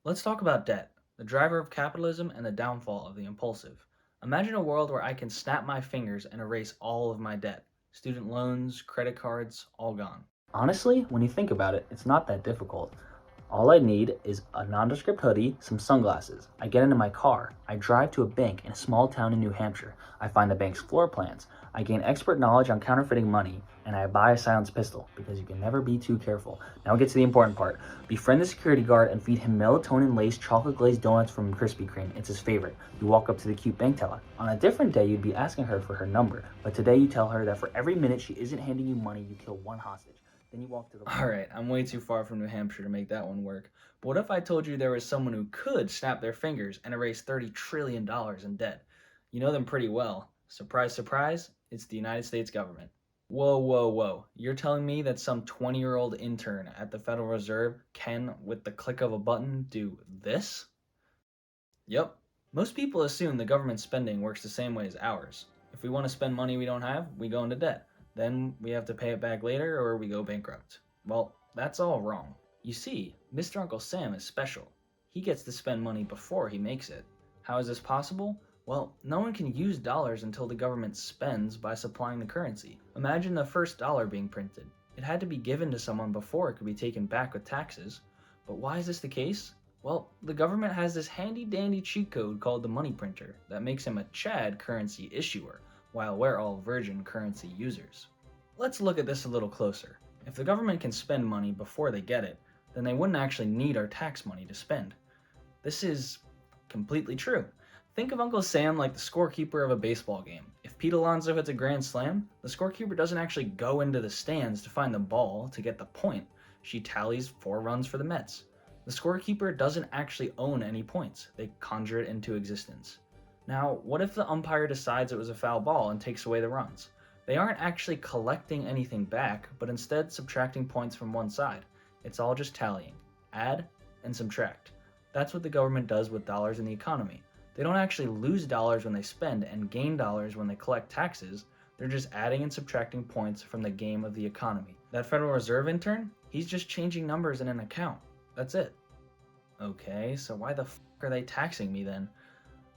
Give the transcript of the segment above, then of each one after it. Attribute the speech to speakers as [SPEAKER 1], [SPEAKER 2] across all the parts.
[SPEAKER 1] Let's talk about debt, the driver of capitalism and the downfall of the impulsive. Imagine a world where I can snap my fingers and erase all of my debt. Student loans, credit cards, all gone.
[SPEAKER 2] Honestly, when you think about it, it's not that difficult. All I need is a nondescript hoodie, some sunglasses. I get into my car. I drive to a bank in a small town in New Hampshire. I find the bank's floor plans. I gain expert knowledge on counterfeiting money, and I buy a silenced pistol because you can never be too careful. Now get to the important part. Befriend the security guard and feed him melatonin-laced chocolate-glazed donuts from Krispy Kreme. It's his favorite. You walk up to the cute bank teller. On a different day, you'd be asking her for her number, but today you tell her that for every minute she isn't handing you money, you kill one hostage. Then you walk to the
[SPEAKER 1] Alright, I'm way too far from New Hampshire to make that one work. But what if I told you there was someone who could snap their fingers and erase $30 trillion in debt? You know them pretty well. Surprise, surprise, it's the United States government. Whoa, whoa, whoa. You're telling me that some 20-year-old intern at the Federal Reserve can, with the click of a button, do this? Yep. Most people assume the government spending works the same way as ours. If we want to spend money we don't have, we go into debt. Then we have to pay it back later or we go bankrupt. Well, that's all wrong. You see, Mr. Uncle Sam is special. He gets to spend money before he makes it. How is this possible? Well, no one can use dollars until the government spends by supplying the currency. Imagine the first dollar being printed. It had to be given to someone before it could be taken back with taxes. But why is this the case? Well, the government has this handy dandy cheat code called the money printer that makes him a Chad currency issuer, while we're all virgin currency users. Let's look at this a little closer. If the government can spend money before they get it, then they wouldn't actually need our tax money to spend. This is completely true. Think of Uncle Sam like the scorekeeper of a baseball game. If Pete Alonso hits a grand slam, the scorekeeper doesn't actually go into the stands to find the ball to get the point. She tallies 4 runs for the Mets. The scorekeeper doesn't actually own any points. They conjure it into existence. Now, what if the umpire decides it was a foul ball and takes away the runs? They aren't actually collecting anything back, but instead subtracting points from one side. It's all just tallying. Add and subtract. That's what the government does with dollars in the economy. They don't actually lose dollars when they spend and gain dollars when they collect taxes. They're just adding and subtracting points from the game of the economy. That Federal Reserve intern, he's just changing numbers in an account. That's it. Okay, so why the are they taxing me then?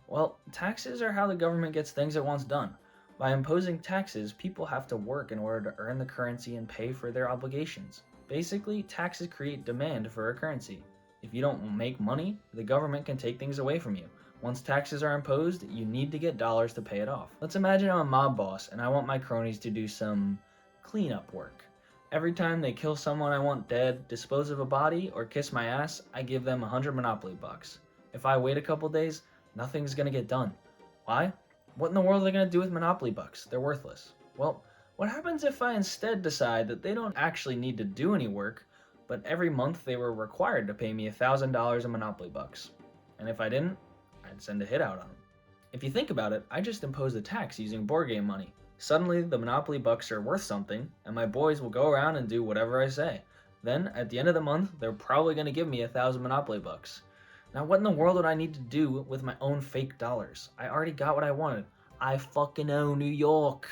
[SPEAKER 1] Well, taxes are how the government gets things it wants done. By imposing taxes, people have to work in order to earn the currency and pay for their obligations. Basically, taxes create demand for a currency. If you don't make money, the government can take things away from you. Once taxes are imposed, you need to get dollars to pay it off. Let's imagine I'm a mob boss and I want my cronies to do some cleanup work. Every time they kill someone I want dead, dispose of a body, or kiss my ass, I give them 100 Monopoly bucks. If I wait a couple days, nothing's gonna get done. Why? What in the world are they gonna do with Monopoly bucks? They're worthless. Well, what happens if I instead decide that they don't actually need to do any work, but every month they were required to pay me $1,000 in Monopoly bucks? And if I didn't, I'd send a hit out on them. If you think about it, I just imposed a tax using board game money. Suddenly, the Monopoly bucks are worth something, and my boys will go around and do whatever I say. Then, at the end of the month, they're probably going to give me 1,000 Monopoly bucks. Now, what in the world would I need to do with my own fake dollars? I already got what I wanted. I fucking own New York.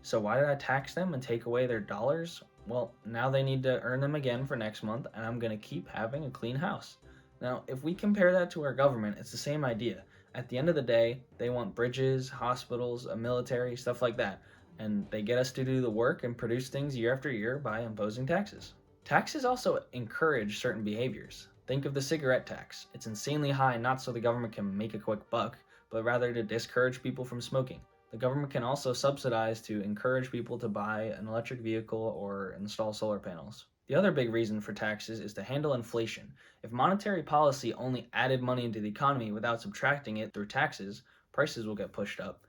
[SPEAKER 1] So why did I tax them and take away their dollars? Well, now they need to earn them again for next month, and I'm going to keep having a clean house. Now, if we compare that to our government, it's the same idea. At the end of the day, they want bridges, hospitals, a military, stuff like that. And they get us to do the work and produce things year after year by imposing taxes. Taxes also encourage certain behaviors. Think of the cigarette tax. It's insanely high not so the government can make a quick buck, but rather to discourage people from smoking. The government can also subsidize to encourage people to buy an electric vehicle or install solar panels. The other big reason for taxes is to handle inflation. If monetary policy only added money into the economy without subtracting it through taxes, prices will get pushed up.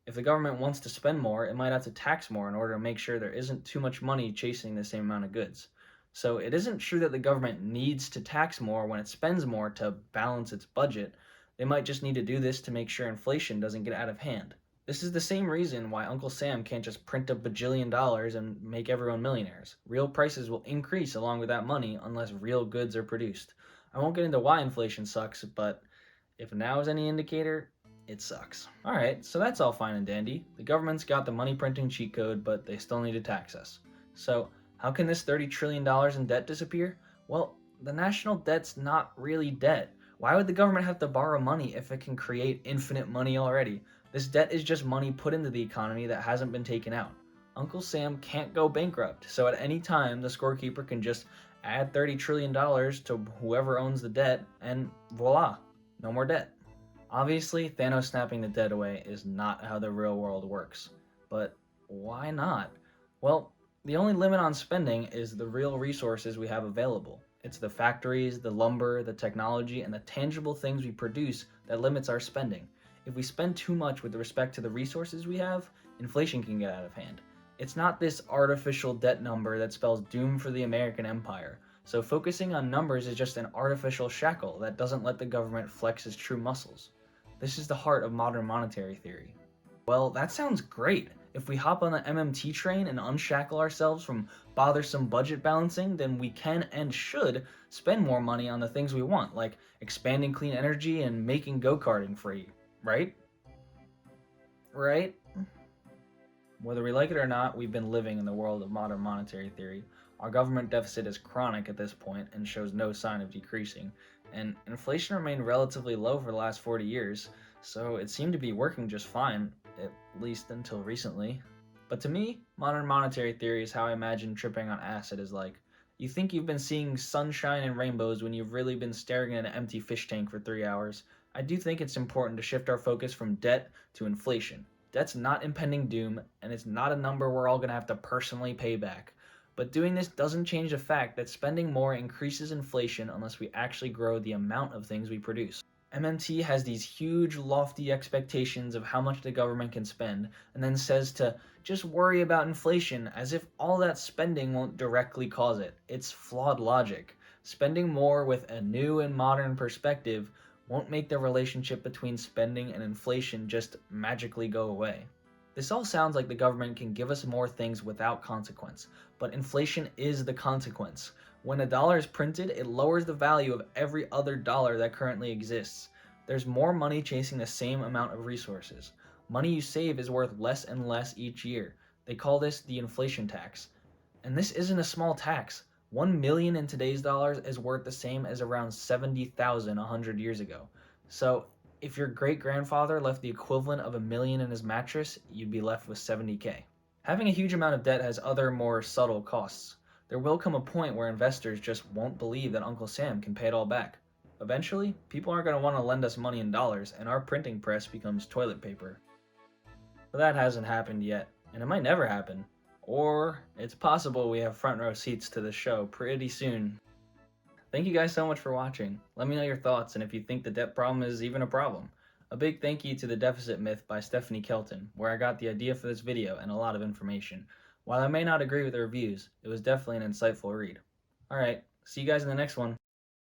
[SPEAKER 1] If the government wants to spend more, it might have to tax more in order to make sure there isn't too much money chasing the same amount of goods. So it isn't true that the government needs to tax more when it spends more to balance its budget. They might just need to do this to make sure inflation doesn't get out of hand. This is the same reason why Uncle Sam can't just print a bajillion dollars and make everyone millionaires. Real prices will increase along with that money unless real goods are produced. I won't get into why inflation sucks, but if now is any indicator, it sucks. Alright, so that's all fine and dandy. The government's got the money printing cheat code, but they still need to tax us. So, how can this $30 trillion in debt disappear? Well, the national debt's not really debt. Why would the government have to borrow money if it can create infinite money already? This debt is just money put into the economy that hasn't been taken out. Uncle Sam can't go bankrupt, so at any time the scorekeeper can just add $30 trillion to whoever owns the debt, and voila, no more debt. Obviously, Thanos snapping the debt away is not how the real world works. But why not? Well, the only limit on spending is the real resources we have available. It's the factories, the lumber, the technology, and the tangible things we produce that limits our spending. If we spend too much with respect to the resources we have, inflation can get out of hand. It's not this artificial debt number that spells doom for the American empire. So focusing on numbers is just an artificial shackle that doesn't let the government flex its true muscles. This is the heart of modern monetary theory. Well, that sounds great. If we hop on the MMT train and unshackle ourselves from bothersome budget balancing, then we can and should spend more money on the things we want, like expanding clean energy and making go-karting free, right? Right? Whether we like it or not, we've been living in the world of modern monetary theory. Our government deficit is chronic at this point and shows no sign of decreasing, and inflation remained relatively low for the last 40 years, so it seemed to be working just fine, at least until recently. But to me, modern monetary theory is how I imagine tripping on acid is like. You think you've been seeing sunshine and rainbows when you've really been staring at an empty fish tank for 3 hours. I do think it's important to shift our focus from debt to inflation. Debt's not impending doom, and it's not a number we're all going to have to personally pay back. But doing this doesn't change the fact that spending more increases inflation unless we actually grow the amount of things we produce. MMT has these huge, lofty expectations of how much the government can spend, and then says to just worry about inflation as if all that spending won't directly cause it. It's flawed logic. Spending more with a new and modern perspective won't make the relationship between spending and inflation just magically go away. This all sounds like the government can give us more things without consequence, but inflation is the consequence. When a dollar is printed, it lowers the value of every other dollar that currently exists. There's more money chasing the same amount of resources. Money you save is worth less and less each year. They call this the inflation tax. And this isn't a small tax. 1 million in today's dollars is worth the same as around 70,000 100 years ago. So, if your great grandfather left the equivalent of 1 million in his mattress, you'd be left with 70K. Having a huge amount of debt has other more subtle costs. There will come a point where investors just won't believe that Uncle Sam can pay it all back. Eventually, people aren't going to want to lend us money in dollars, and our printing press becomes toilet paper. But that hasn't happened yet, and it might never happen. Or it's possible we have front row seats to the show pretty soon. Thank you guys so much for watching. Let me know your thoughts and if you think the debt problem is even a problem. A big thank you to The Deficit Myth by Stephanie Kelton, where I got the idea for this video and a lot of information. While I may not agree with the reviews, it was definitely an insightful read. Alright, see you guys in the next one.